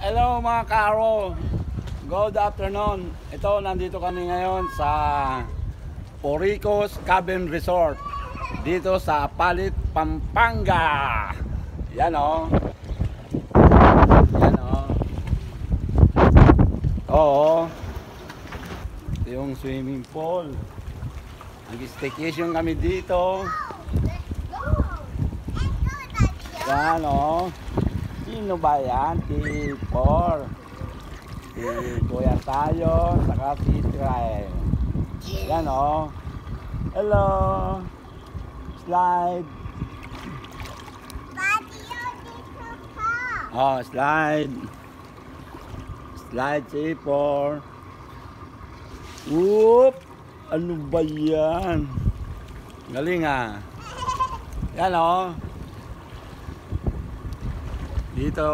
Hello mga karo, good afternoon. Ito, nandito kami ngayon sa Poricos Cabin Resort dito sa Apalit, Pampanga. Yan o. Yan o. Oo. Ito yung swimming pool. Nag-staycation kami dito. Yan o. Sino ba yan? T4. Si Kuya tayo, saka si Israel. Yan o. Hello. Slide. Oh, slide. Slide C4. Whoop! Ano ba yan? Galing ah. Yan o. Dito